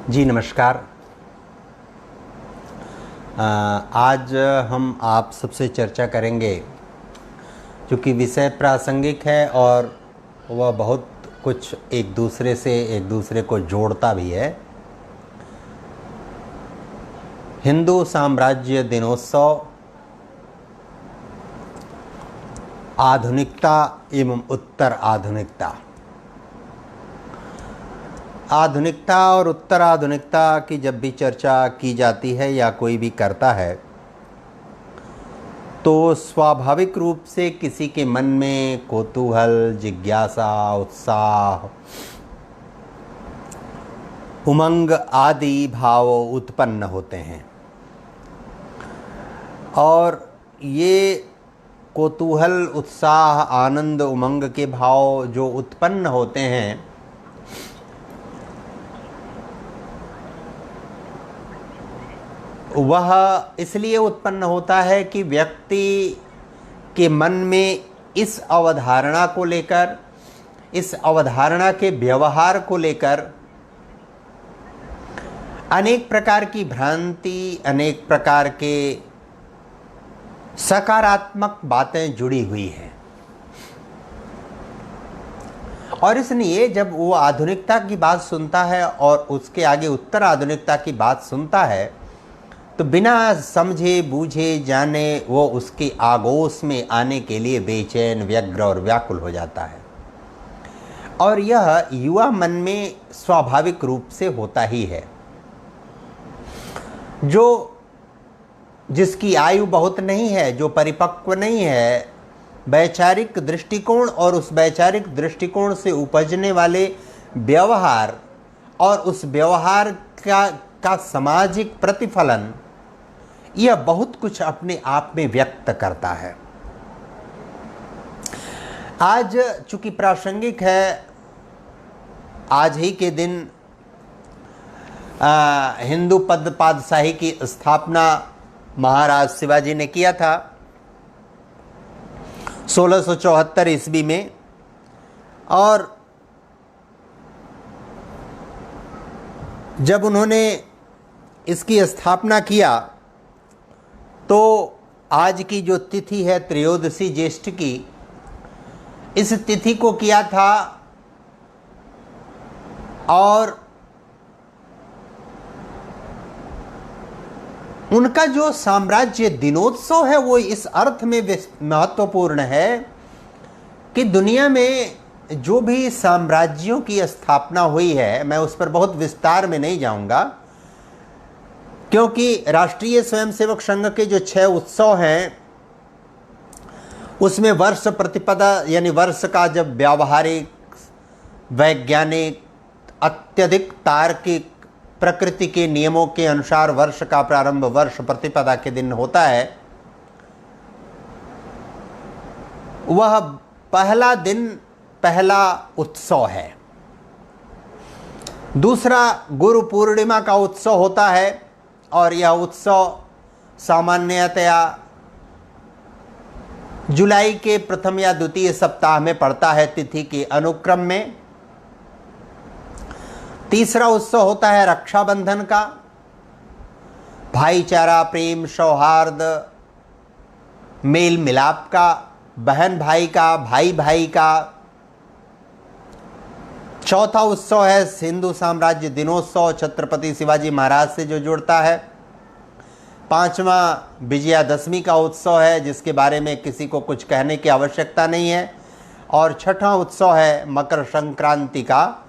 जी नमस्कार। आज हम आप सबसे चर्चा करेंगे, क्योंकि विषय प्रासंगिक है और वह बहुत कुछ एक दूसरे को जोड़ता भी है। हिंदू साम्राज्य दिनोत्सव, आधुनिकता एवं उत्तर आधुनिकता। आधुनिकता और उत्तर आधुनिकता की जब भी चर्चा की जाती है या कोई भी करता है, तो स्वाभाविक रूप से किसी के मन में कौतूहल, जिज्ञासा, उत्साह, उमंग आदि भाव उत्पन्न होते हैं। और ये कौतूहल, उत्साह, आनंद, उमंग के भाव जो उत्पन्न होते हैं, वह इसलिए उत्पन्न होता है कि व्यक्ति के मन में इस अवधारणा को लेकर, इस अवधारणा के व्यवहार को लेकर अनेक प्रकार की भ्रांति, अनेक प्रकार के सकारात्मक बातें जुड़ी हुई हैं। और इसलिए जब वो आधुनिकता की बात सुनता है और उसके आगे उत्तर आधुनिकता की बात सुनता है, तो बिना समझे बूझे जाने वो उसके आगोश में आने के लिए बेचैन, व्यग्र और व्याकुल हो जाता है। और यह युवा मन में स्वाभाविक रूप से होता ही है। जिसकी आयु बहुत नहीं है, जो परिपक्व नहीं है, वैचारिक दृष्टिकोण और उस वैचारिक दृष्टिकोण से उपजने वाले व्यवहार और उस व्यवहार का सामाजिक प्रतिफलन, यह बहुत कुछ अपने आप में व्यक्त करता है। आज चूंकि प्रासंगिक है, आज ही के दिन हिंदू पद पातशाही की स्थापना महाराज शिवाजी ने किया था 1674 ईस्वी में। और जब उन्होंने इसकी स्थापना किया, तो आज की जो तिथि है त्रयोदशी ज्येष्ठ की, इस तिथि को किया था। और उनका जो साम्राज्य दिनोत्सव है वो इस अर्थ में महत्वपूर्ण है कि दुनिया में जो भी साम्राज्यों की स्थापना हुई है, मैं उस पर बहुत विस्तार में नहीं जाऊंगा, क्योंकि राष्ट्रीय स्वयंसेवक संघ के जो 6 उत्सव हैं, उसमें वर्ष प्रतिपदा यानी वर्ष का जब व्यावहारिक, वैज्ञानिक, अत्यधिक तार्किक, प्रकृति के नियमों के अनुसार वर्ष का प्रारंभ वर्ष प्रतिपदा के दिन होता है, वह पहला दिन पहला उत्सव है। दूसरा गुरु पूर्णिमा का उत्सव होता है, और यह उत्सव सामान्यतया जुलाई के प्रथम या द्वितीय सप्ताह में पड़ता है, तिथि के अनुक्रम में। तीसरा उत्सव होता है रक्षाबंधन का, भाईचारा, प्रेम, सौहार्द, मेल मिलाप का, बहन भाई का, भाई भाई का। चौथा उत्सव है हिंदू साम्राज्य दिनोत्सव, छत्रपति शिवाजी महाराज से जो जुड़ता है। पांचवा विजयादशमी का उत्सव है, जिसके बारे में किसी को कुछ कहने की आवश्यकता नहीं है। और छठा उत्सव है मकर संक्रांति का,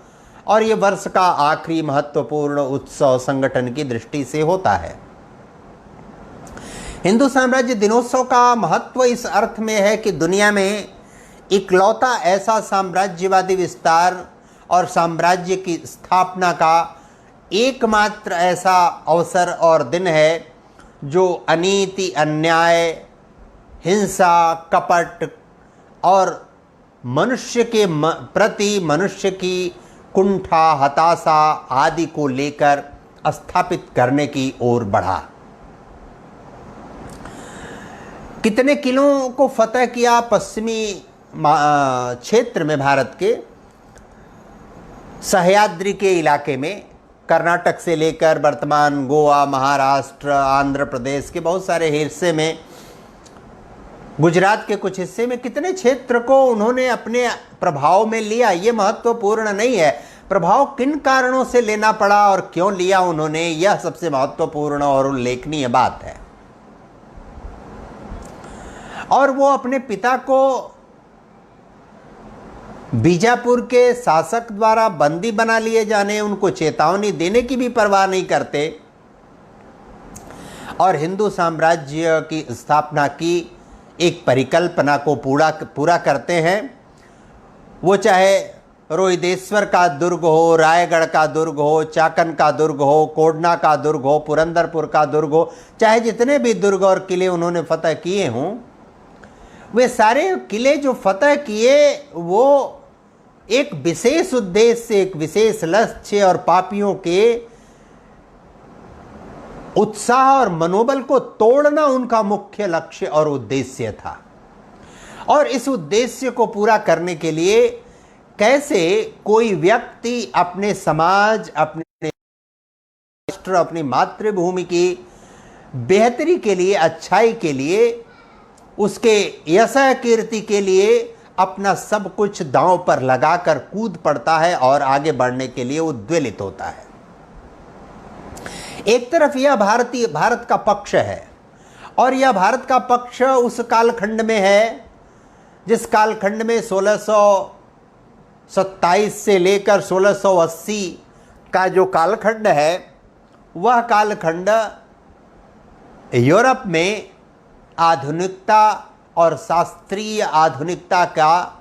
और ये वर्ष का आखिरी महत्वपूर्ण उत्सव संगठन की दृष्टि से होता है। हिंदू साम्राज्य दिनोत्सव का महत्व इस अर्थ में है कि दुनिया में इकलौता ऐसा साम्राज्यवादी विस्तार और साम्राज्य की स्थापना का एकमात्र ऐसा अवसर और दिन है जो अनीति, अन्याय, हिंसा, कपट और मनुष्य के प्रति मनुष्य की कुंठा, हताशा आदि को लेकर स्थापित करने की ओर बढ़ा। कितने किलों को फतह किया पश्चिमी क्षेत्र में, भारत के सह्याद्री के इलाके में, कर्नाटक से लेकर वर्तमान गोवा, महाराष्ट्र, आंध्र प्रदेश के बहुत सारे हिस्से में, गुजरात के कुछ हिस्से में कितने क्षेत्र को उन्होंने अपने प्रभाव में लिया, ये महत्वपूर्ण नहीं है। प्रभाव किन कारणों से लेना पड़ा और क्यों लिया उन्होंने, यह सबसे महत्वपूर्ण और उल्लेखनीय बात है। और वो अपने पिता को बीजापुर के शासक द्वारा बंदी बना लिए जाने, उनको चेतावनी देने की भी परवाह नहीं करते और हिंदू साम्राज्य की स्थापना की एक परिकल्पना को पूरा करते हैं। वो चाहे रोहिदेश्वर का दुर्ग हो, रायगढ़ का दुर्ग हो, चाकन का दुर्ग हो, कोडना का दुर्ग हो, पुरंदरपुर का दुर्ग हो, चाहे जितने भी दुर्ग और किले उन्होंने फतह किए हों, वे सारे किले जो फतह किए वो एक विशेष उद्देश्य, एक विशेष लक्ष्य और पापियों के उत्साह और मनोबल को तोड़ना उनका मुख्य लक्ष्य और उद्देश्य था। और इस उद्देश्य को पूरा करने के लिए कैसे कोई व्यक्ति अपने समाज, अपने राष्ट्र, अपनी मातृभूमि की बेहतरी के लिए, अच्छाई के लिए, उसके यश कीर्ति के लिए अपना सब कुछ दांव पर लगाकर कूद पड़ता है और आगे बढ़ने के लिए उद्वेलित होता है। एक तरफ यह भारत का पक्ष है और यह भारत का पक्ष उस कालखंड में है जिस कालखंड में 1627 से लेकर 1680 का जो कालखंड है, वह कालखंड यूरोप में आधुनिकता और शास्त्रीय आधुनिकता का,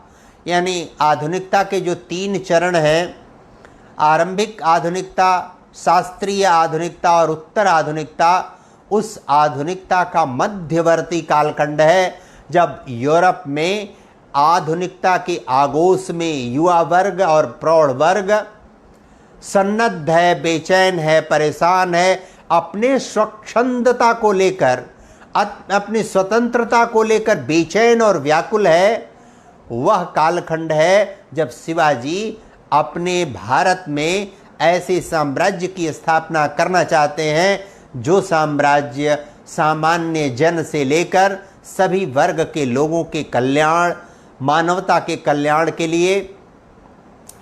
यानी आधुनिकता के जो 3 चरण हैं, आरंभिक आधुनिकता, शास्त्रीय आधुनिकता और उत्तर आधुनिकता, उस आधुनिकता का मध्यवर्ती कालखंड है जब यूरोप में आधुनिकता के आगोश में युवा वर्ग और प्रौढ़ वर्ग सन्नद्ध है, बेचैन है, परेशान है, अपने स्वच्छंदता को लेकर, अपनी स्वतंत्रता को लेकर बेचैन और व्याकुल है। वह कालखंड है जब शिवाजी अपने भारत में ऐसे साम्राज्य की स्थापना करना चाहते हैं जो साम्राज्य सामान्य जन से लेकर सभी वर्ग के लोगों के कल्याण, मानवता के कल्याण के लिए,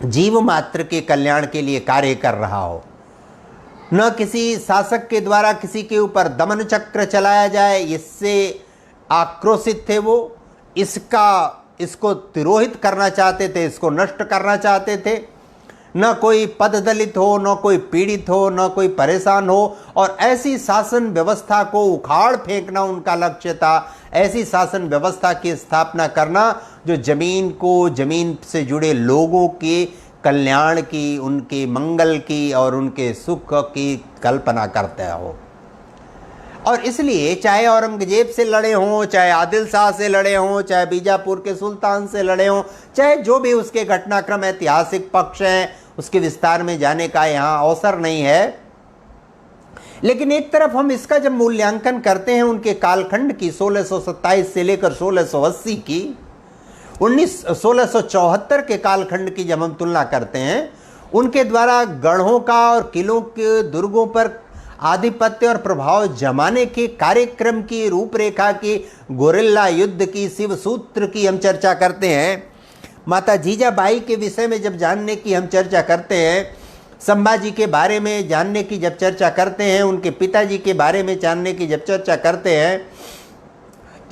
जीव मात्र के कल्याण के लिए कार्य कर रहा हो। न किसी शासक के द्वारा किसी के ऊपर दमन चक्र चलाया जाए, इससे आक्रोशित थे वो, इसको तिरोहित करना चाहते थे, इसको नष्ट करना चाहते थे। न कोई पद दलित हो, न कोई पीड़ित हो, न कोई परेशान हो, और ऐसी शासन व्यवस्था को उखाड़ फेंकना उनका लक्ष्य था। ऐसी शासन व्यवस्था की स्थापना करना जो जमीन से जुड़े लोगों के कल्याण की, उनके मंगल की और उनके सुख की कल्पना करता हो। और इसलिए चाहे औरंगजेब से लड़े हों, चाहे आदिल शाह से लड़े हों, चाहे बीजापुर के सुल्तान से लड़े हों, चाहे जो भी उसके घटनाक्रम ऐतिहासिक पक्ष हैं, उसके विस्तार में जाने का यहाँ अवसर नहीं है। लेकिन एक तरफ हम इसका जब मूल्यांकन करते हैं उनके कालखंड की, 1627 से लेकर 1680 की, 1674 के कालखंड की जब हम तुलना करते हैं, उनके द्वारा गढ़ों का और किलों के दुर्गों पर आधिपत्य और प्रभाव जमाने के कार्यक्रम की, रूपरेखा की, गोरिल्ला युद्ध की, शिव सूत्र की हम चर्चा करते हैं। माता जीजाबाई के विषय में जब जानने की हम चर्चा करते हैं, संभाजी के बारे में जानने की जब चर्चा करते हैं, उनके पिताजी के बारे में जानने की जब चर्चा करते हैं,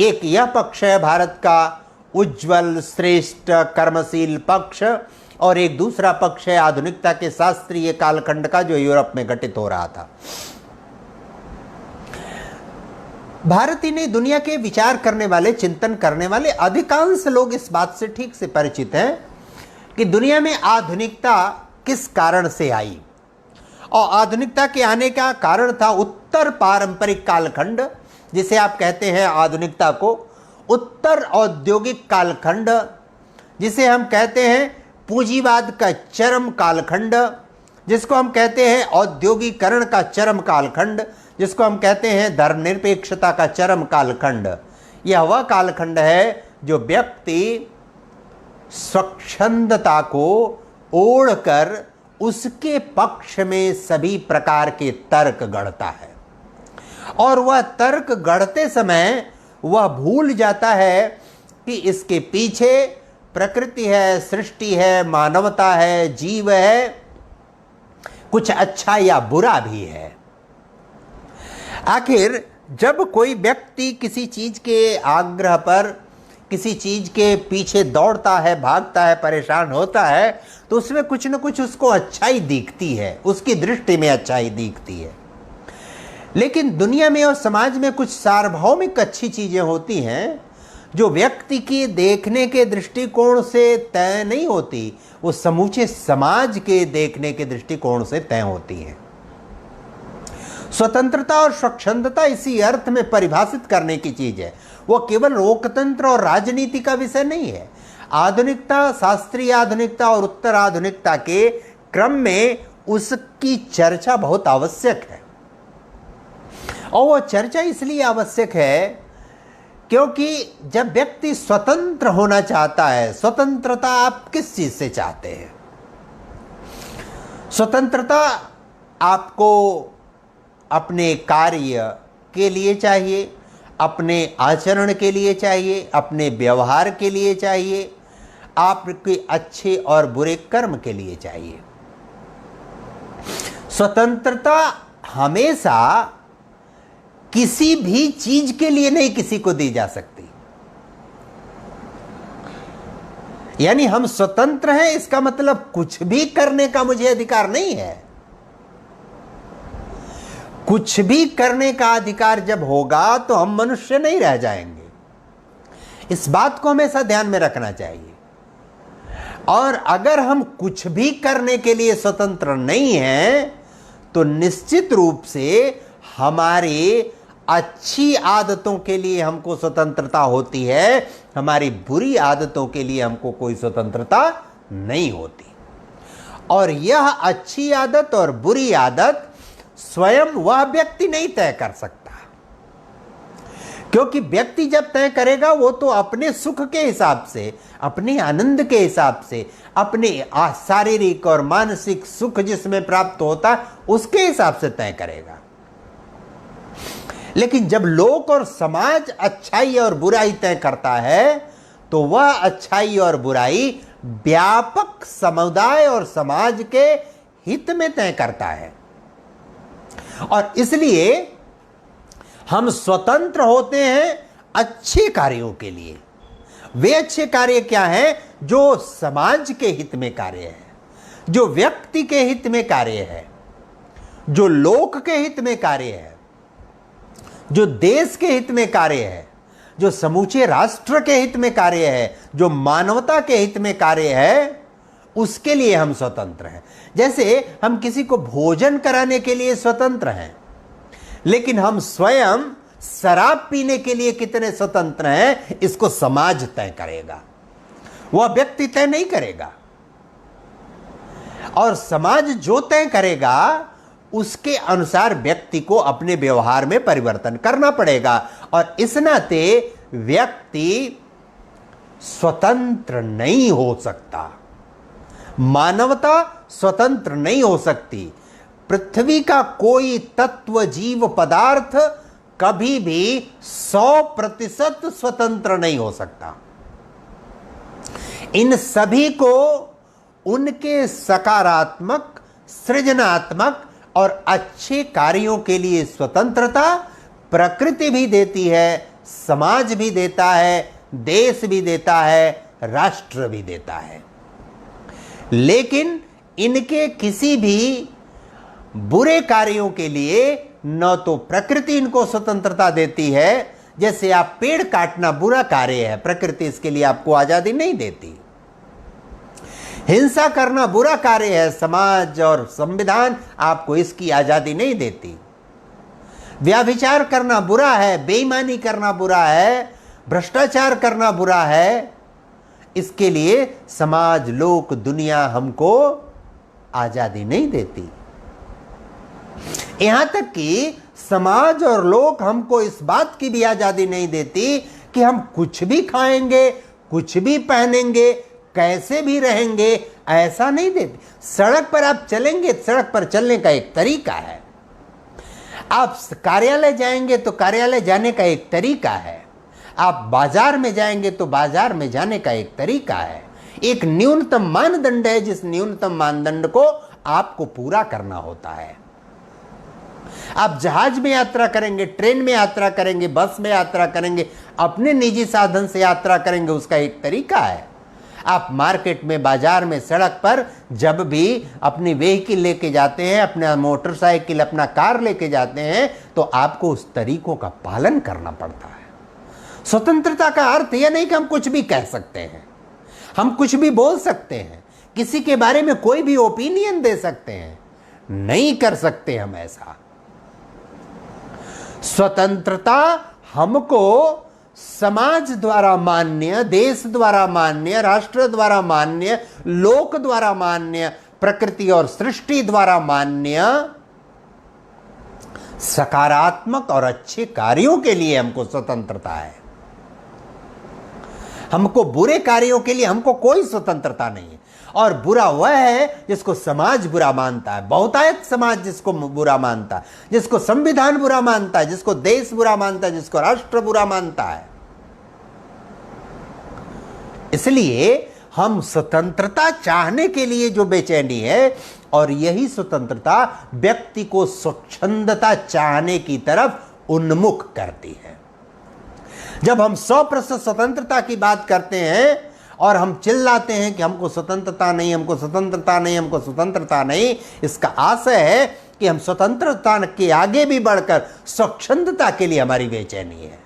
एक यह पक्ष है भारत का उज्जवल, श्रेष्ठ, कर्मशील पक्ष, और एक दूसरा पक्ष है आधुनिकता के शास्त्रीय कालखंड का जो यूरोप में घटित हो रहा था। भारत ही नहीं, दुनिया के विचार करने वाले, चिंतन करने वाले अधिकांश लोग इस बात से ठीक से परिचित हैं कि दुनिया में आधुनिकता किस कारण से आई। और आधुनिकता के आने का कारण था उत्तर पारंपरिक कालखंड, जिसे आप कहते हैं आधुनिकता को, उत्तर औद्योगिक कालखंड, जिसे हम कहते हैं पूंजीवाद का चरम कालखंड, जिसको हम कहते हैं औद्योगिकरण का चरम कालखंड, जिसको हम कहते हैं धर्मनिरपेक्षता का चरम कालखंड। यह वह कालखंड है जो व्यक्ति स्वच्छंदता को ओढ़कर उसके पक्ष में सभी प्रकार के तर्क गढ़ता है, और वह तर्क गढ़ते समय वह भूल जाता है कि इसके पीछे प्रकृति है, सृष्टि है, मानवता है, जीव है, कुछ अच्छा या बुरा भी है। आखिर जब कोई व्यक्ति किसी चीज के आग्रह पर, किसी चीज के पीछे दौड़ता है, भागता है, परेशान होता है, तो उसमें कुछ न कुछ उसको अच्छाई दिखती है, उसकी दृष्टि में अच्छाई दिखती है। लेकिन दुनिया में और समाज में कुछ सार्वभौमिक अच्छी चीजें होती हैं जो व्यक्ति की देखने के दृष्टिकोण से तय नहीं होती, वो समूचे समाज के देखने के दृष्टिकोण से तय होती हैं। स्वतंत्रता और स्वच्छंदता इसी अर्थ में परिभाषित करने की चीज है, वो केवल लोकतंत्र और राजनीति का विषय नहीं है। आधुनिकता, शास्त्रीय आधुनिकता और उत्तर आधुनिकता के क्रम में उसकी चर्चा बहुत आवश्यक है, और वो चर्चा इसलिए आवश्यक है क्योंकि जब व्यक्ति स्वतंत्र होना चाहता है, स्वतंत्रता आप किस चीज से चाहते हैं? स्वतंत्रता आपको अपने कार्य के लिए चाहिए, अपने आचरण के लिए चाहिए, अपने व्यवहार के लिए चाहिए, आपके अच्छे और बुरे कर्म के लिए चाहिए। स्वतंत्रता हमेशा किसी भी चीज के लिए नहीं किसी को दी जा सकती। यानी हम स्वतंत्र हैं, इसका मतलब कुछ भी करने का मुझे अधिकार नहीं है। कुछ भी करने का अधिकार जब होगा तो हम मनुष्य नहीं रह जाएंगे। इस बात को हमेशा ध्यान में रखना चाहिए। और अगर हम कुछ भी करने के लिए स्वतंत्र नहीं हैं तो निश्चित रूप से हमारी अच्छी आदतों के लिए हमको स्वतंत्रता होती है, हमारी बुरी आदतों के लिए हमको कोई स्वतंत्रता नहीं होती। और यह अच्छी आदत और बुरी आदत स्वयं वह व्यक्ति नहीं तय कर सकता, क्योंकि व्यक्ति जब तय करेगा वो तो अपने सुख के हिसाब से, अपने आनंद के हिसाब से, अपने शारीरिक और मानसिक सुख जिसमें प्राप्त होता उसके हिसाब से तय करेगा। लेकिन जब लोक और समाज अच्छाई और बुराई तय करता है तो वह अच्छाई और बुराई व्यापक समुदाय और समाज के हित में तय करता है। और इसलिए हम स्वतंत्र होते हैं अच्छे कार्यों के लिए। वे अच्छे कार्य क्या हैं? जो समाज के हित में कार्य है, जो व्यक्ति के हित में कार्य है, जो लोक के हित में कार्य है, जो देश के हित में कार्य है, जो समूचे राष्ट्र के हित में कार्य है, जो मानवता के हित में कार्य है, उसके लिए हम स्वतंत्र हैं। जैसे हम किसी को भोजन कराने के लिए स्वतंत्र हैं, लेकिन हम स्वयं शराब पीने के लिए कितने स्वतंत्र हैं इसको समाज तय करेगा, वह व्यक्ति तय नहीं करेगा। और समाज जो तय करेगा उसके अनुसार व्यक्ति को अपने व्यवहार में परिवर्तन करना पड़ेगा। और इस नाते व्यक्ति स्वतंत्र नहीं हो सकता, मानवता स्वतंत्र नहीं हो सकती। पृथ्वी का कोई तत्व, जीव, पदार्थ कभी भी 100% स्वतंत्र नहीं हो सकता। इन सभी को उनके सकारात्मक, सृजनात्मक और अच्छे कार्यों के लिए स्वतंत्रता प्रकृति भी देती है, समाज भी देता है, देश भी देता है, राष्ट्र भी देता है। लेकिन इनके किसी भी बुरे कार्यों के लिए न तो प्रकृति इनको स्वतंत्रता देती है, जैसे आप पेड़ काटना बुरा कार्य है, प्रकृति इसके लिए आपको आजादी नहीं देती। हिंसा करना बुरा कार्य है, समाज और संविधान आपको इसकी आजादी नहीं देती। व्यभिचार करना बुरा है, बेईमानी करना बुरा है, भ्रष्टाचार करना बुरा है, इसके लिए समाज, लोक, दुनिया हमको आजादी नहीं देती। यहां तक कि समाज और लोक हमको इस बात की भी आजादी नहीं देती कि हम कुछ भी खाएंगे, कुछ भी पहनेंगे, कैसे भी रहेंगे ऐसा नहीं देते। सड़क पर आप चलेंगे, सड़क पर चलने का एक तरीका है। आप कार्यालय जाएंगे तो कार्यालय जाने का एक तरीका है। आप बाजार में जाएंगे तो बाजार में जाने का एक तरीका है। एक न्यूनतम मानदंड है, जिस न्यूनतम मानदंड को आपको पूरा करना होता है। आप जहाज में यात्रा करेंगे, ट्रेन में यात्रा करेंगे, बस में यात्रा करेंगे, अपने निजी साधन से यात्रा करेंगे, उसका एक तरीका है। आप मार्केट में, बाजार में, सड़क पर जब भी अपनी व्हीकल लेके जाते हैं, अपना मोटरसाइकिल, अपना कार लेके जाते हैं, तो आपको उस तरीकों का पालन करना पड़ता है। स्वतंत्रता का अर्थ यह नहीं कि हम कुछ भी कह सकते हैं, हम कुछ भी बोल सकते हैं, किसी के बारे में कोई भी ओपिनियन दे सकते हैं। नहीं कर सकते हम ऐसा। स्वतंत्रता हमको समाज द्वारा मान्य, देश द्वारा मान्य, राष्ट्र द्वारा मान्य, लोक द्वारा मान्य, प्रकृति और सृष्टि द्वारा मान्य सकारात्मक और अच्छे कार्यों के लिए हमको स्वतंत्रता है। हमको बुरे कार्यों के लिए हमको कोई स्वतंत्रता नहीं है। और बुरा वह है जिसको समाज बुरा मानता है, बहुतायत समाज जिसको बुरा मानता है, जिसको संविधान बुरा मानता है, जिसको देश बुरा मानता है, जिसको राष्ट्र बुरा मानता है। इसलिए हम स्वतंत्रता चाहने के लिए जो बेचैनी है, और यही स्वतंत्रता व्यक्ति को स्वच्छंदता चाहने की तरफ उन्मुख करती है। जब हम 100% स्वतंत्रता की बात करते हैं और हम चिल्लाते हैं कि हमको स्वतंत्रता नहीं, हमको स्वतंत्रता नहीं, हमको स्वतंत्रता नहीं, इसका आशय है कि हम स्वतंत्रता के आगे भी बढ़कर स्वच्छंदता के लिए हमारी बेचैनी है।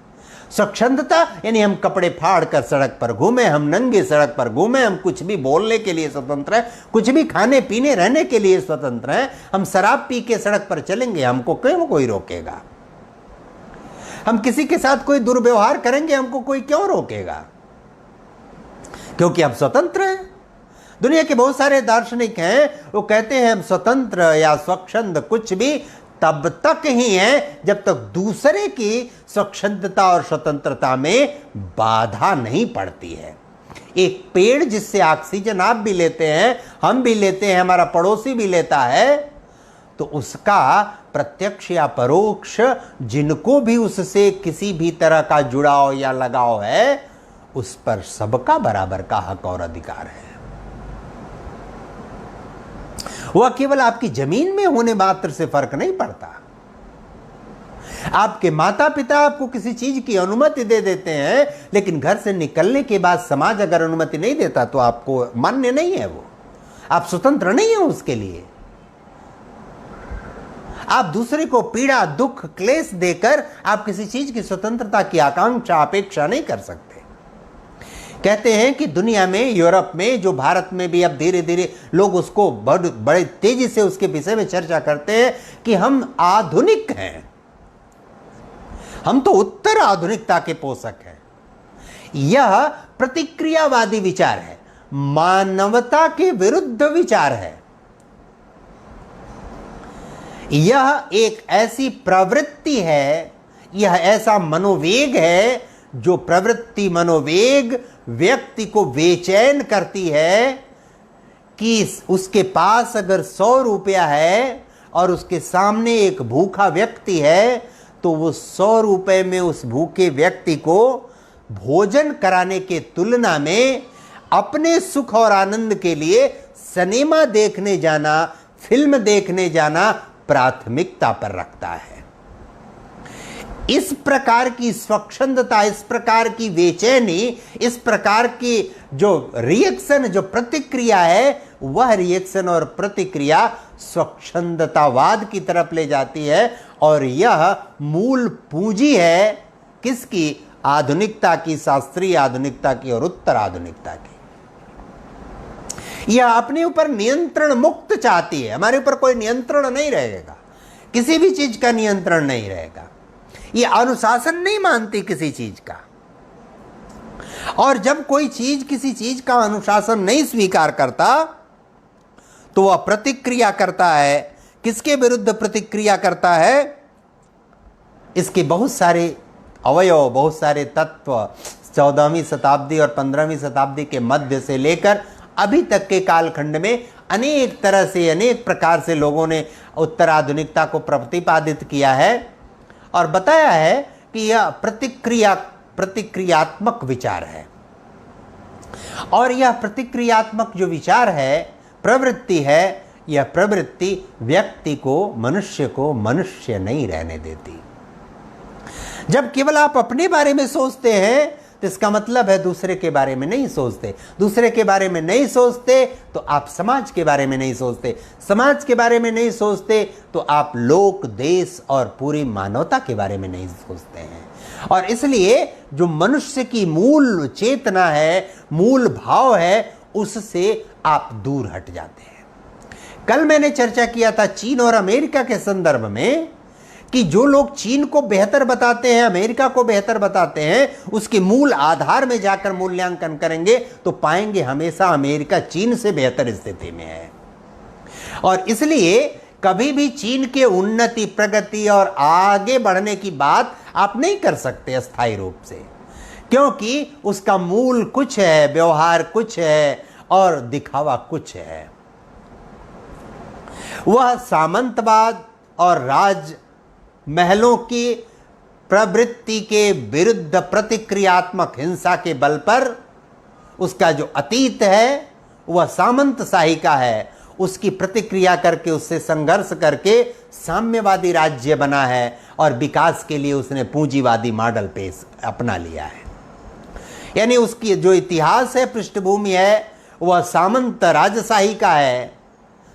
स्वच्छंदता यानी हम कपड़े फाड़ कर सड़क पर घूमें, हम नंगे सड़क पर घूमें, हम कुछ भी बोलने के लिए स्वतंत्र हैं, कुछ भी खाने पीने रहने के लिए स्वतंत्र हैं, हम शराब पी के सड़क पर चलेंगे, हमको क्यों कोई रोकेगा? हम किसी के साथ कोई दुर्व्यवहार करेंगे, हमको कोई क्यों रोकेगा? क्योंकि हम स्वतंत्र हैं। दुनिया के बहुत सारे दार्शनिक हैं, वो कहते हैं हम स्वतंत्र या स्वच्छंद कुछ भी तब तक ही है जब तक दूसरे की स्वच्छंदता और स्वतंत्रता में बाधा नहीं पड़ती है। एक पेड़ जिससे ऑक्सीजन आप भी लेते हैं, हम भी लेते हैं, हमारा पड़ोसी भी लेता है, तो उसका प्रत्यक्ष या परोक्ष जिनको भी उससे किसी भी तरह का जुड़ाव या लगाव है, उस पर सबका बराबर का हक और अधिकार है। वह केवल आपकी जमीन में होने मात्र से फर्क नहीं पड़ता। आपके माता पिता आपको किसी चीज की अनुमति दे देते हैं, लेकिन घर से निकलने के बाद समाज अगर अनुमति नहीं देता तो आपको मान्य नहीं है, वो आप स्वतंत्र नहीं हो उसके लिए। आप दूसरे को पीड़ा, दुख, क्लेश देकर आप किसी चीज की स्वतंत्रता की आकांक्षा, अपेक्षा नहीं कर सकते। कहते हैं कि दुनिया में, यूरोप में, जो भारत में भी अब धीरे धीरे लोग उसको बड़े तेजी से उसके विषय में चर्चा करते हैं कि हम आधुनिक हैं, हम तो उत्तर आधुनिकता के पोषक हैं। यह प्रतिक्रियावादी विचार है, मानवता के विरुद्ध विचार है। यह एक ऐसी प्रवृत्ति है, यह ऐसा मनोवेग है जो प्रवृत्ति, मनोवेग व्यक्ति को बेचैन करती है कि उसके पास अगर 100 रुपया है और उसके सामने एक भूखा व्यक्ति है, तो वो 100 रुपए में उस भूखे व्यक्ति को भोजन कराने के तुलना में अपने सुख और आनंद के लिए सिनेमा देखने जाना, फिल्म देखने जाना प्राथमिकता पर रखता है। इस प्रकार की स्वच्छंदता, इस प्रकार की बेचैनी, इस प्रकार की जो रिएक्शन, जो प्रतिक्रिया है, वह रिएक्शन और प्रतिक्रिया स्वच्छंदतावाद की तरफ ले जाती है। और यह मूल पूंजी है किसकी? आधुनिकता की, शास्त्रीय आधुनिकता की और उत्तर आधुनिकता की। यह अपने ऊपर नियंत्रण मुक्त चाहती है, हमारे ऊपर कोई नियंत्रण नहीं रहेगा, किसी भी चीज का नियंत्रण नहीं रहेगा। यह अनुशासन नहीं मानती किसी चीज का। और जब कोई चीज किसी चीज का अनुशासन नहीं स्वीकार करता, तो वह प्रतिक्रिया करता है। किसके विरुद्ध प्रतिक्रिया करता है? इसके बहुत सारे अवयव, बहुत सारे तत्व, 14वीं शताब्दी और 15वीं शताब्दी के मध्य से लेकर अभी तक के कालखंड में अनेक तरह से, अनेक प्रकार से लोगों ने उत्तराधुनिकता को प्रतिपादित किया है और बताया है कि यह प्रतिक्रियात्मक विचार है। और यह प्रतिक्रियात्मक जो विचार है, प्रवृत्ति है, यह प्रवृत्ति व्यक्ति को, मनुष्य को मनुष्य नहीं रहने देती। जब केवल आप अपने बारे में सोचते हैं तो इसका मतलब है दूसरे के बारे में नहीं सोचते। दूसरे के बारे में नहीं सोचते तो आप समाज के बारे में नहीं सोचते। समाज के बारे में नहीं सोचते तो आप लोक, देश और पूरी मानवता के बारे में नहीं सोचते हैं। और इसलिए जो मनुष्य की मूल चेतना है, मूल भाव है, उससे आप दूर हट जाते हैं। कल मैंने चर्चा किया था चीन और अमेरिका के संदर्भ में कि जो लोग चीन को बेहतर बताते हैं, अमेरिका को बेहतर बताते हैं, उसके मूल आधार में जाकर मूल्यांकन करेंगे तो पाएंगे हमेशा अमेरिका चीन से बेहतर स्थिति में है। और इसलिए कभी भी चीन के उन्नति, प्रगति और आगे बढ़ने की बात आप नहीं कर सकते स्थायी रूप से, क्योंकि उसका मूल कुछ है, व्यवहार कुछ है और दिखावा कुछ है। वह सामंतवाद और राज महलों की प्रवृत्ति के विरुद्ध प्रतिक्रियात्मक हिंसा के बल पर उसका जो अतीत है वह सामंतशाही का है। उसकी प्रतिक्रिया करके, उससे संघर्ष करके साम्यवादी राज्य बना है और विकास के लिए उसने पूंजीवादी मॉडल पेश अपना लिया है। यानी उसकी जो इतिहास है, पृष्ठभूमि है, वह सामंत राजशाही का है,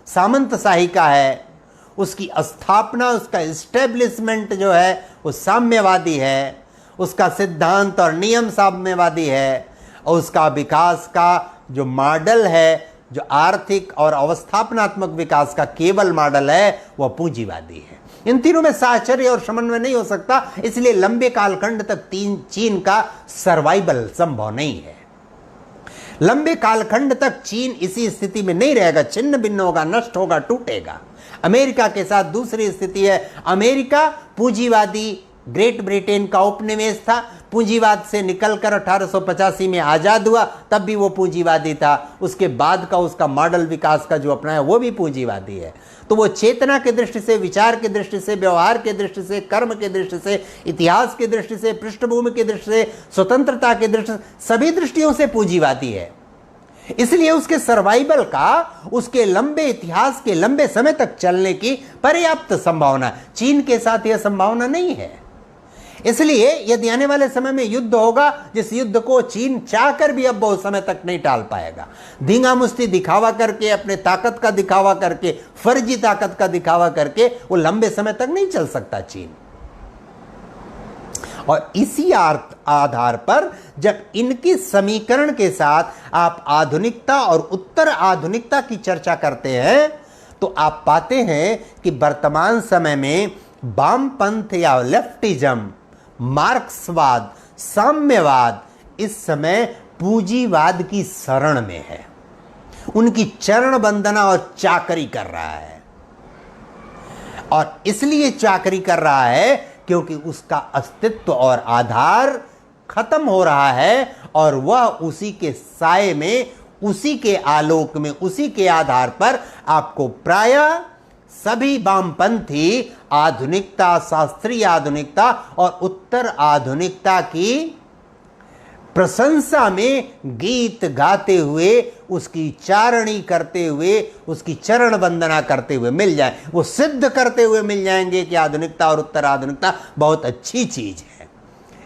सामंतशाही का है। उसकी स्थापना, उसका इस्टेब्लिशमेंट जो है वो साम्यवादी है। उसका सिद्धांत और नियम साम्यवादी है और उसका विकास का जो मॉडल है, जो आर्थिक और अवस्थापनात्मक विकास का केवल मॉडल है, वह पूंजीवादी है। इन तीनों में साहचर्य और समन्वय नहीं हो सकता। इसलिए लंबे कालखंड तक चीन का सर्वाइवल संभव नहीं है। लंबे कालखंड तक चीन इसी स्थिति में नहीं रहेगा, छिन्न भिन्न होगा, नष्ट होगा, टूटेगा। अमेरिका के साथ दूसरी स्थिति है। अमेरिका पूंजीवादी ग्रेट ब्रिटेन का उपनिवेश था। पूंजीवाद से निकलकर 1885 में आज़ाद हुआ, तब भी वो पूंजीवादी था। उसके बाद का उसका मॉडल विकास का जो अपनाया वो भी पूंजीवादी है। तो वो चेतना की दृष्टि से, विचार की दृष्टि से, व्यवहार की दृष्टि से, कर्म की दृष्टि से, इतिहास की दृष्टि से, पृष्ठभूमि की दृष्टि से, स्वतंत्रता की दृष्टि से, सभी दृष्टियों से पूंजीवादी है। इसलिए उसके सर्वाइवल का, उसके लंबे इतिहास के लंबे समय तक चलने की पर्याप्त संभावना, चीन के साथ यह संभावना नहीं है। इसलिए यदि आने वाले समय में युद्ध होगा, जिस युद्ध को चीन चाहकर भी अब बहुत समय तक नहीं टाल पाएगा, धींगा मुस्ती दिखावा करके, अपने ताकत का दिखावा करके, फर्जी ताकत का दिखावा करके वो लंबे समय तक नहीं चल सकता चीन। और इसी आधार पर जब इनकी समीकरण के साथ आप आधुनिकता और उत्तर आधुनिकता की चर्चा करते हैं तो आप पाते हैं कि वर्तमान समय में वामपंथ या लेफ्टिज्म, मार्क्सवाद, साम्यवाद इस समय पूंजीवाद की शरण में है। उनकी चरण वंदना और चाकरी कर रहा है। और इसलिए चाकरी कर रहा है क्योंकि उसका अस्तित्व और आधार खत्म हो रहा है और वह उसी के साए में, उसी के आलोक में, उसी के आधार पर आपको प्रायः सभी वामपंथी आधुनिकता, शास्त्रीय आधुनिकता और उत्तर आधुनिकता की प्रशंसा में गीत गाते हुए, उसकी चारणी करते हुए, उसकी चरण वंदना करते हुए मिल जाए। वो सिद्ध करते हुए मिल जाएंगे कि आधुनिकता और उत्तर आधुनिकता बहुत अच्छी चीज है,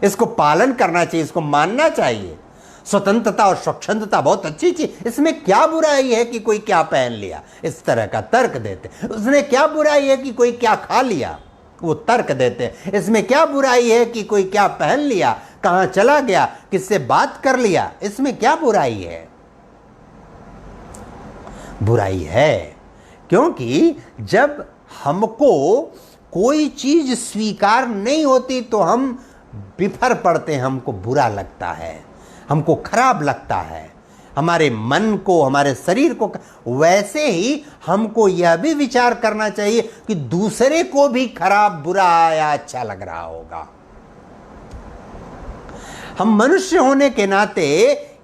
इसको पालन करना चाहिए, इसको मानना चाहिए। स्वतंत्रता और स्वच्छंदता बहुत अच्छी चीज, इसमें क्या बुराई है कि कोई क्या पहन लिया, इस तरह का तर्क देते। उसमें क्या बुराई है कि कोई क्या खा लिया, वो तर्क देते। इसमें क्या बुराई है कि कोई क्या पहन लिया, कहां चला गया, किससे बात कर लिया, इसमें क्या बुराई है? बुराई है क्योंकि जब हमको कोई चीज स्वीकार नहीं होती तो हम बिफर पड़ते हैं, हमको बुरा लगता है, हमको खराब लगता है, हमारे मन को, हमारे शरीर को। वैसे ही हमको यह भी विचार करना चाहिए कि दूसरे को भी खराब, बुरा या अच्छा लग रहा होगा। हम मनुष्य होने के नाते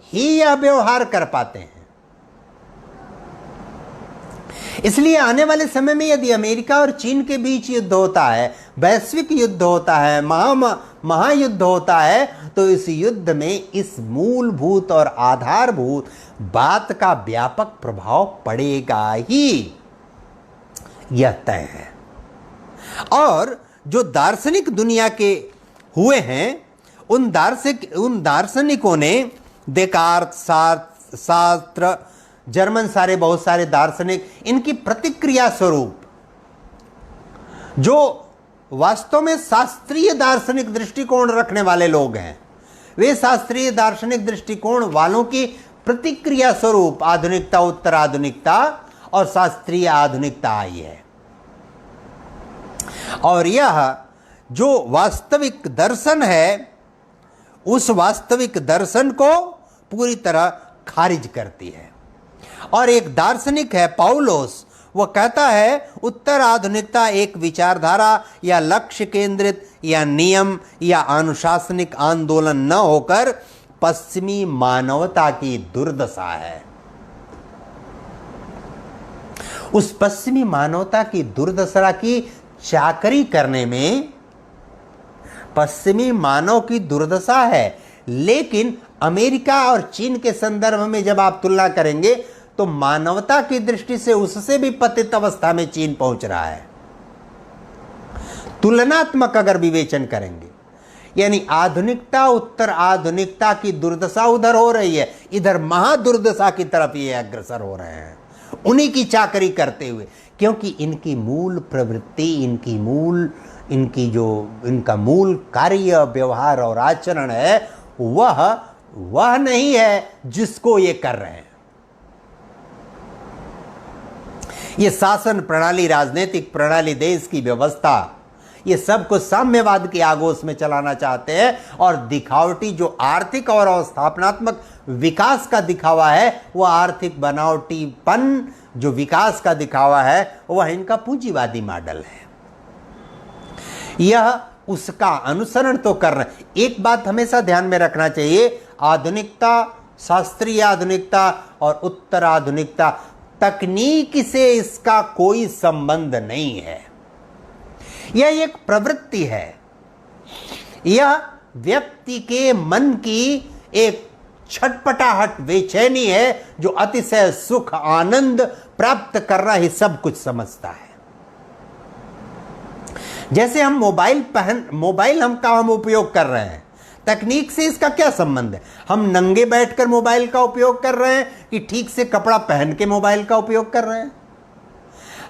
ही यह व्यवहार कर पाते हैं। इसलिए आने वाले समय में यदि अमेरिका और चीन के बीच युद्ध होता है, वैश्विक युद्ध होता है, महायुद्ध होता है, तो इस युद्ध में इस मूलभूत और आधारभूत बात का व्यापक प्रभाव पड़ेगा ही, यह तय है। और जो दार्शनिक दुनिया के हुए हैं, उन दार्शनिकों ने देकार्त, सार्त्र, जर्मन सारे बहुत सारे दार्शनिक, इनकी प्रतिक्रिया स्वरूप जो वास्तव में शास्त्रीय दार्शनिक दृष्टिकोण रखने वाले लोग हैं, वे शास्त्रीय दार्शनिक दृष्टिकोण वालों की प्रतिक्रिया स्वरूप आधुनिकता, उत्तर आधुनिकता और शास्त्रीय आधुनिकता आई है। और यह जो वास्तविक दर्शन है, उस वास्तविक दर्शन को पूरी तरह खारिज करती है। और एक दार्शनिक है पाउलोस, वह कहता है उत्तर आधुनिकता एक विचारधारा या लक्ष्य केंद्रित या नियम या अनुशासनिक आंदोलन न होकर पश्चिमी मानवता की दुर्दशा है। उस पश्चिमी मानवता की दुर्दशा की चाकरी करने में पश्चिमी मानव की दुर्दशा है। लेकिन अमेरिका और चीन के संदर्भ में जब आप तुलना करेंगे तो मानवता की दृष्टि से उससे भी पतित अवस्था में चीन पहुंच रहा है। तुलनात्मक अगर विवेचन करेंगे, यानी आधुनिकता, उत्तर आधुनिकता की दुर्दशा उधर हो रही है, इधर महादुर्दशा की तरफ ये अग्रसर हो रहे हैं, उन्हीं की चाकरी करते हुए। क्योंकि इनकी मूल प्रवृत्ति, इनका मूल कार्य, व्यवहार और आचरण है, वह नहीं है जिसको ये कर रहे हैं। ये शासन प्रणाली, राजनीतिक प्रणाली, देश की व्यवस्था, ये सब कुछ साम्यवाद की आगोश में चलाना चाहते हैं। और दिखावटी जो आर्थिक और अवस्थापनात्मक विकास का दिखावा है, वह आर्थिक बनावटीपन जो विकास का दिखावा है, वह इनका पूंजीवादी मॉडल है। यह उसका अनुसरण तो कर रहे हैं। एक बात हमेशा ध्यान में रखना चाहिए, आधुनिकता, शास्त्रीय आधुनिकता और उत्तर आधुनिकता, तकनीक से इसका कोई संबंध नहीं है। यह एक प्रवृत्ति है, यह व्यक्ति के मन की एक छटपटाहट, बेचैनी है, जो अतिशय सुख आनंद प्राप्त कर रहा है, सब कुछ समझता है। जैसे हम मोबाइल हम उपयोग कर रहे हैं, तकनीक से इसका क्या संबंध है? हम नंगे बैठकर मोबाइल का उपयोग कर रहे हैं कि ठीक से कपड़ा पहन के मोबाइल का उपयोग कर रहे हैं?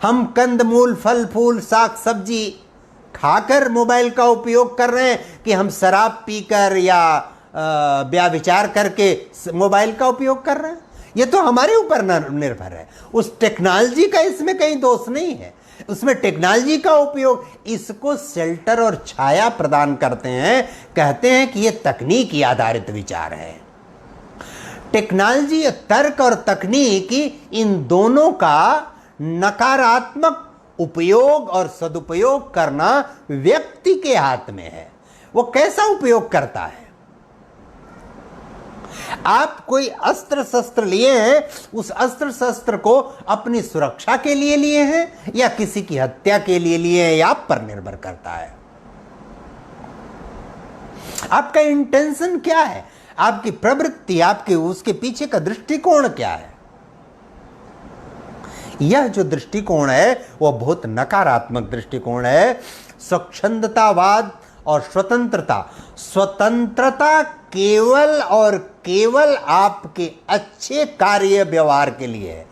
हम कंदमूल, फल फूल, साग सब्जी खाकर मोबाइल का उपयोग कर रहे हैं कि हम शराब पीकर या व्याभिचार करके मोबाइल का उपयोग कर रहे हैं? यह तो हमारे ऊपर निर्भर है। उस टेक्नोलॉजी का इसमें कहीं दोष नहीं है। उसमें टेक्नोलॉजी का उपयोग इसको शेल्टर और छाया प्रदान करते हैं, कहते हैं कि यह तकनीकी आधारित विचार है। टेक्नोलॉजी, तर्क और तकनीकी, इन दोनों का नकारात्मक उपयोग और सदुपयोग करना व्यक्ति के हाथ में है। वो कैसा उपयोग करता है। आप कोई अस्त्र शस्त्र लिए हैं, उस अस्त्र शस्त्र को अपनी सुरक्षा के लिए लिए हैं या किसी की हत्या के लिए लिए हैं, आप पर निर्भर करता है। आपका इंटेंशन क्या है, आपकी प्रवृत्ति, आपके उसके पीछे का दृष्टिकोण क्या है। यह जो दृष्टिकोण है वह बहुत नकारात्मक दृष्टिकोण है। स्वच्छंदतावाद और स्वतंत्रता केवल और केवल आपके अच्छे कार्य व्यवहार के लिए है।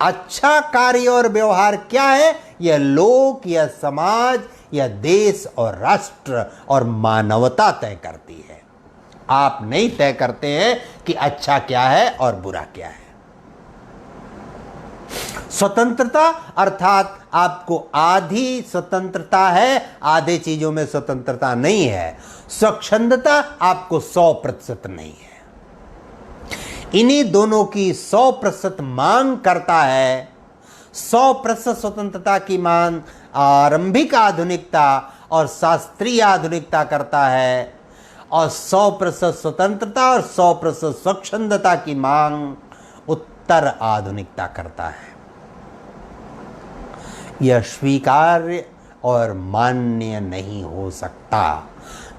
अच्छा कार्य और व्यवहार क्या है? यह लोक, यह समाज, यह देश और राष्ट्र और मानवता तय करती है। आप नहीं तय करते हैं कि अच्छा क्या है और बुरा क्या है। स्वतंत्रता अर्थात आपको आधी स्वतंत्रता है, आधे चीजों में स्वतंत्रता नहीं है। स्वच्छंदता आपको 100% नहीं है। इन्हीं दोनों की 100% मांग करता है। 100% स्वतंत्रता की मांग आरंभिक आधुनिकता और शास्त्रीय आधुनिकता करता है, और 100% स्वतंत्रता और 100% स्वच्छंदता की मांग उत्तर आधुनिकता करता है। यह स्वीकार्य और मान्य नहीं हो सकता।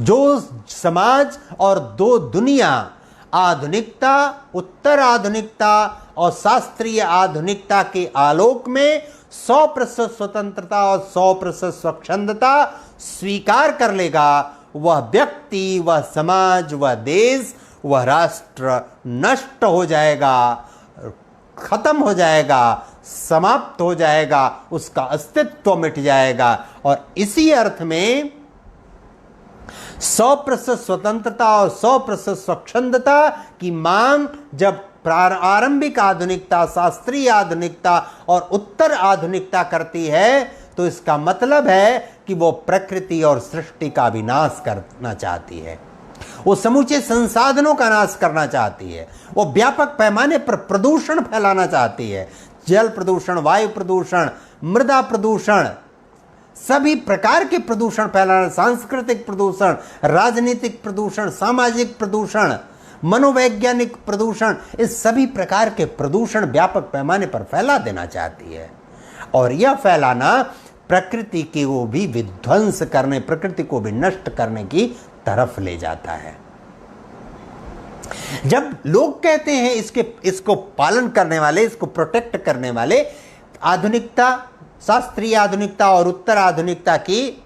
जो समाज और दो दुनिया, आधुनिकता, उत्तर आधुनिकता और शास्त्रीय आधुनिकता के आलोक में 100% स्वतंत्रता और 100% स्वच्छंदता स्वीकार कर लेगा, वह व्यक्ति, वह समाज, वह देश, वह राष्ट्र नष्ट हो जाएगा, खत्म हो जाएगा, समाप्त हो जाएगा, उसका अस्तित्व मिट जाएगा। और इसी अर्थ में 100% स्वतंत्रता और 100% स्वच्छंदता की मांग जब आरंभिक आधुनिकता, शास्त्रीय आधुनिकता और उत्तर आधुनिकता करती है, तो इसका मतलब है कि वो प्रकृति और सृष्टि का विनाश करना चाहती है, वो समूचे संसाधनों का नाश करना चाहती है, वो व्यापक पैमाने पर प्रदूषण फैलाना चाहती है। जल प्रदूषण, वायु प्रदूषण, मृदा प्रदूषण, सभी प्रकार के प्रदूषण फैलाना, सांस्कृतिक प्रदूषण, राजनीतिक प्रदूषण, सामाजिक प्रदूषण, मनोवैज्ञानिक प्रदूषण, इस सभी प्रकार के प्रदूषण व्यापक पैमाने पर फैला देना चाहती है। और यह फैलाना प्रकृति को भी विध्वंस करने, प्रकृति को भी नष्ट करने की तरफ ले जाता है। जब लोग कहते हैं इसको पालन करने वाले, इसको प्रोटेक्ट करने वाले, आधुनिकता, शास्त्रीय आधुनिकता और उत्तर आधुनिकता की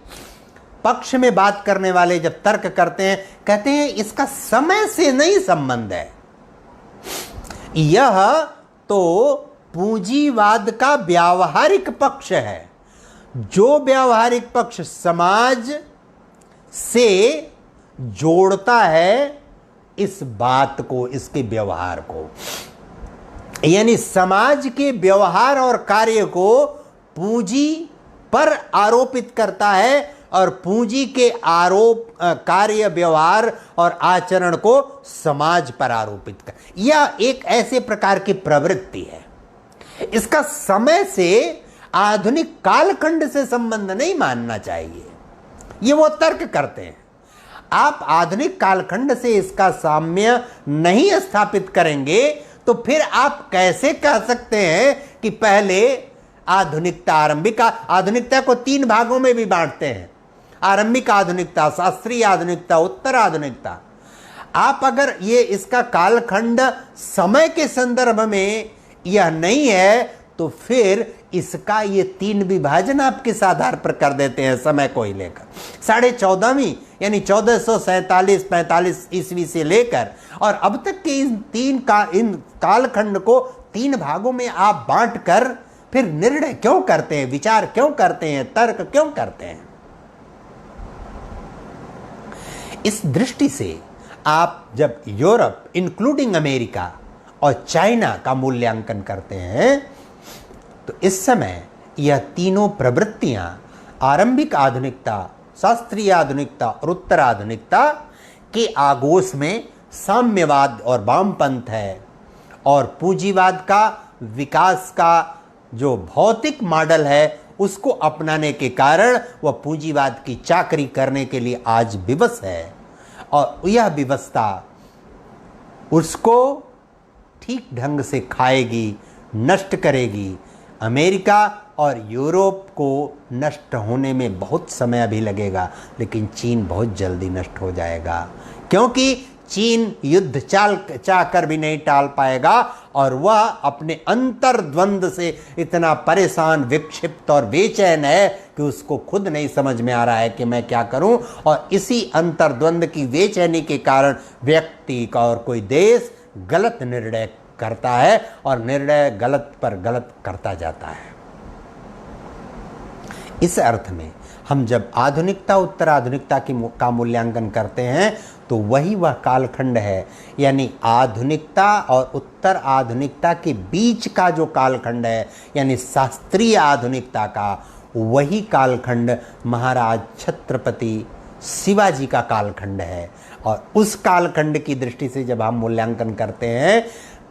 पक्ष में बात करने वाले जब तर्क करते हैं, कहते हैं इसका समय से नहीं संबंध है, यह तो पूंजीवाद का व्यावहारिक पक्ष है। जो व्यावहारिक पक्ष समाज से जोड़ता है इस बात को, इसके व्यवहार को, यानी समाज के व्यवहार और कार्य को पूंजी पर आरोपित करता है और पूंजी के आरोप, कार्य, व्यवहार और आचरण को समाज पर आरोपित कर, यह एक ऐसे प्रकार की प्रवृत्ति है। इसका समय से, आधुनिक कालखंड से संबंध नहीं मानना चाहिए, ये वो तर्क करते हैं। आप आधुनिक कालखंड से इसका साम्य नहीं स्थापित करेंगे तो फिर आप कैसे कह सकते हैं कि पहले आधुनिकता, आधुनिकता को 3 भागों में भी बांटते हैं, आरंभिक आधुनिकता, शास्त्रीय आधुनिकता, उत्तर आधुनिकता। आप अगर ये इसका कालखंड समय के संदर्भ में यह नहीं है तो फिर इसका ये 3 विभाजन आप किस आधार पर कर देते हैं समय को ही लेकर। 14.5वीं यानी 1447-45 ईस्वी से लेकर और अब तक के इन कालखंड को 3 भागों में आप बांट कर फिर निर्णय क्यों करते हैं, विचार क्यों करते हैं, तर्क क्यों करते हैं? इस दृष्टि से आप जब यूरोप इंक्लूडिंग अमेरिका और चाइना का मूल्यांकन करते हैं तो इस समय यह तीनों प्रवृत्तियां, आरंभिक आधुनिकता, शास्त्रीय आधुनिकता और उत्तर आधुनिकता के आगोश में साम्यवाद और वामपंथ है और पूंजीवाद का विकास का जो भौतिक मॉडल है उसको अपनाने के कारण वह पूंजीवाद की चाकरी करने के लिए आज विवश है और यह विवशता उसको ठीक ढंग से खाएगी, नष्ट करेगी। अमेरिका और यूरोप को नष्ट होने में बहुत समय अभी लगेगा, लेकिन चीन बहुत जल्दी नष्ट हो जाएगा, क्योंकि चीन युद्ध चाह कर भी नहीं टाल पाएगा और वह अपने अंतर्द्वंद से इतना परेशान, विक्षिप्त और बेचैन है कि उसको खुद नहीं समझ में आ रहा है कि मैं क्या करूं। और इसी अंतर्द्वंद की बेचैनी के कारण व्यक्ति का और कोई देश गलत निर्णय करता है और निर्णय गलत पर गलत करता जाता है। इस अर्थ में हम जब आधुनिकता, उत्तर आधुनिकता का मूल्यांकन करते हैं तो वही वह कालखंड है, यानी आधुनिकता और उत्तर आधुनिकता के बीच का जो कालखंड है, यानी शास्त्रीय आधुनिकता का, वही कालखंड महाराज छत्रपति शिवाजी का कालखंड है। और उस कालखंड की दृष्टि से जब हम मूल्यांकन करते हैं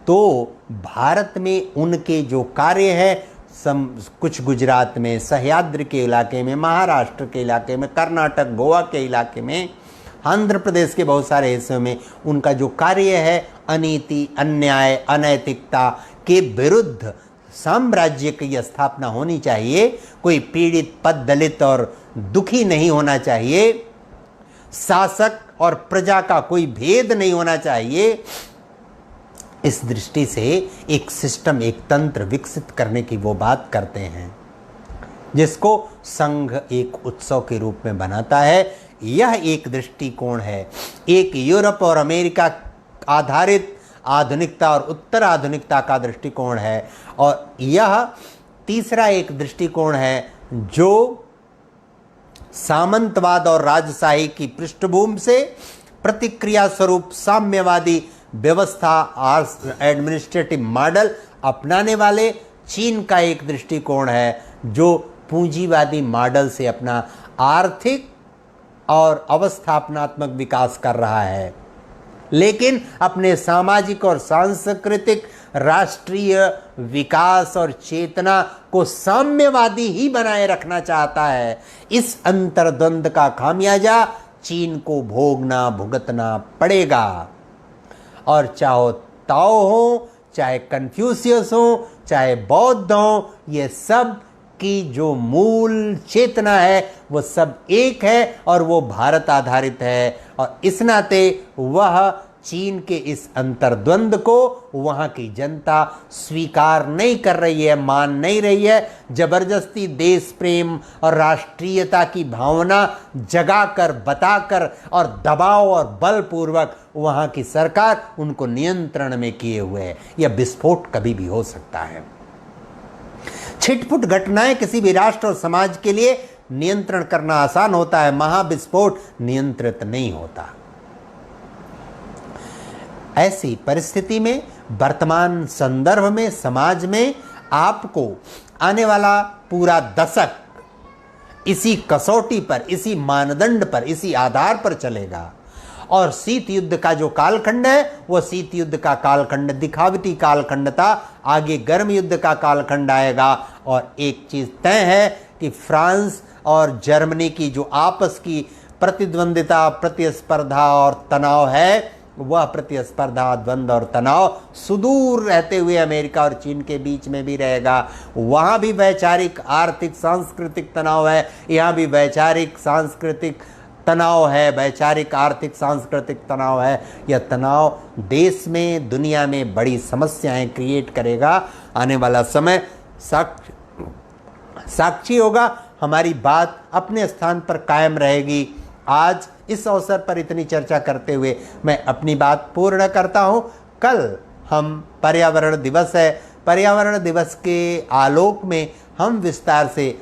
तो भारत में उनके जो कार्य हैं, कुछ गुजरात में, सह्याद्री के इलाके में, महाराष्ट्र के इलाके में, कर्नाटक, गोवा के इलाके में, आंध्र प्रदेश के बहुत सारे हिस्सों में उनका जो कार्य है अनीति, अन्याय, अनैतिकता के विरुद्ध साम्राज्य की स्थापना होनी चाहिए। कोई पीड़ित, पद दलित और दुखी नहीं होना चाहिए। शासक और प्रजा का कोई भेद नहीं होना चाहिए। इस दृष्टि से एक सिस्टम, एक तंत्र विकसित करने की वो बात करते हैं जिसको संघ एक उत्सव के रूप में बनाता है। यह एक दृष्टिकोण है। एक यूरोप और अमेरिका आधारित आधुनिकता और उत्तर आधुनिकता का दृष्टिकोण है, और यह तीसरा एक दृष्टिकोण है जो सामंतवाद और राजशाही की पृष्ठभूमि से प्रतिक्रिया स्वरूप साम्यवादी व्यवस्था, एडमिनिस्ट्रेटिव मॉडल अपनाने वाले चीन का एक दृष्टिकोण है जो पूंजीवादी मॉडल से अपना आर्थिक और अवस्थापनात्मक विकास कर रहा है, लेकिन अपने सामाजिक और सांस्कृतिक राष्ट्रीय विकास और चेतना को साम्यवादी ही बनाए रखना चाहता है। इस अंतर्द्वंद का खामियाजा चीन को भुगतना पड़ेगा। और चाहे ताओ हो, चाहे कन्फ्यूशियस हो, चाहे बौद्ध हो, ये सब की जो मूल चेतना है वो सब एक है और वो भारत आधारित है। और इस नाते वह चीन के इस अंतर्द्वंद को वहाँ की जनता स्वीकार नहीं कर रही है, मान नहीं रही है। जबरदस्ती देश प्रेम और राष्ट्रीयता की भावना जगाकर, बताकर और दबाव और बलपूर्वक वहाँ की सरकार उनको नियंत्रण में किए हुए है। यह विस्फोट कभी भी हो सकता है। छिटपुट घटनाएं किसी भी राष्ट्र और समाज के लिए नियंत्रण करना आसान होता है, महाविस्फोट नियंत्रित नहीं होता। ऐसी परिस्थिति में वर्तमान संदर्भ में समाज में आपको आने वाला पूरा दशक इसी कसौटी पर, इसी मानदंड पर, इसी आधार पर चलेगा। और शीत युद्ध का जो कालखंड है वो शीत युद्ध का कालखंड दिखावटी कालखंड था। आगे गर्म युद्ध का कालखंड आएगा। और एक चीज़ तय है कि फ्रांस और जर्मनी की जो आपस की प्रतिद्वंदिता, प्रतिस्पर्धा और तनाव है, वह प्रतिस्पर्धा, द्वंद्व और तनाव सुदूर रहते हुए अमेरिका और चीन के बीच में भी रहेगा। वहाँ भी वैचारिक, आर्थिक, सांस्कृतिक तनाव है, यहाँ भी वैचारिक, सांस्कृतिक तनाव है, वैचारिक, आर्थिक, सांस्कृतिक तनाव है। यह तनाव देश में, दुनिया में बड़ी समस्याएं क्रिएट करेगा। आने वाला समय साक्षी होगा। हमारी बात अपने स्थान पर कायम रहेगी। आज इस अवसर पर इतनी चर्चा करते हुए मैं अपनी बात पूर्ण करता हूँ। कल हम पर्यावरण दिवस है, पर्यावरण दिवस के आलोक में हम विस्तार से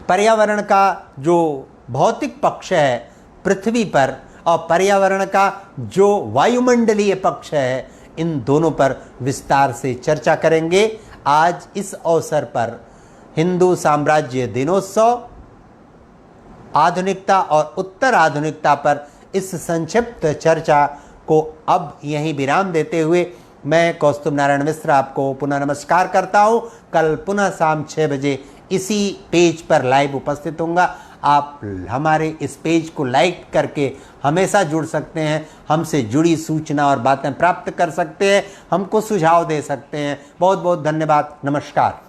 पर्यावरण का जो भौतिक पक्ष है पृथ्वी पर और पर्यावरण का जो वायुमंडलीय पक्ष है, इन दोनों पर विस्तार से चर्चा करेंगे। आज इस अवसर पर हिंदू साम्राज्य दिनोत्सव, आधुनिकता और उत्तर आधुनिकता पर इस संक्षिप्त चर्चा को अब यहीं विराम देते हुए मैं कौस्तुभ नारायण मिश्र आपको पुनः नमस्कार करता हूँ। कल पुनः शाम 6 बजे इसी पेज पर लाइव उपस्थित होऊंगा। आप हमारे इस पेज को लाइक करके हमेशा जुड़ सकते हैं, हमसे जुड़ी सूचना और बातें प्राप्त कर सकते हैं, हमको सुझाव दे सकते हैं। बहुत बहुत धन्यवाद। नमस्कार।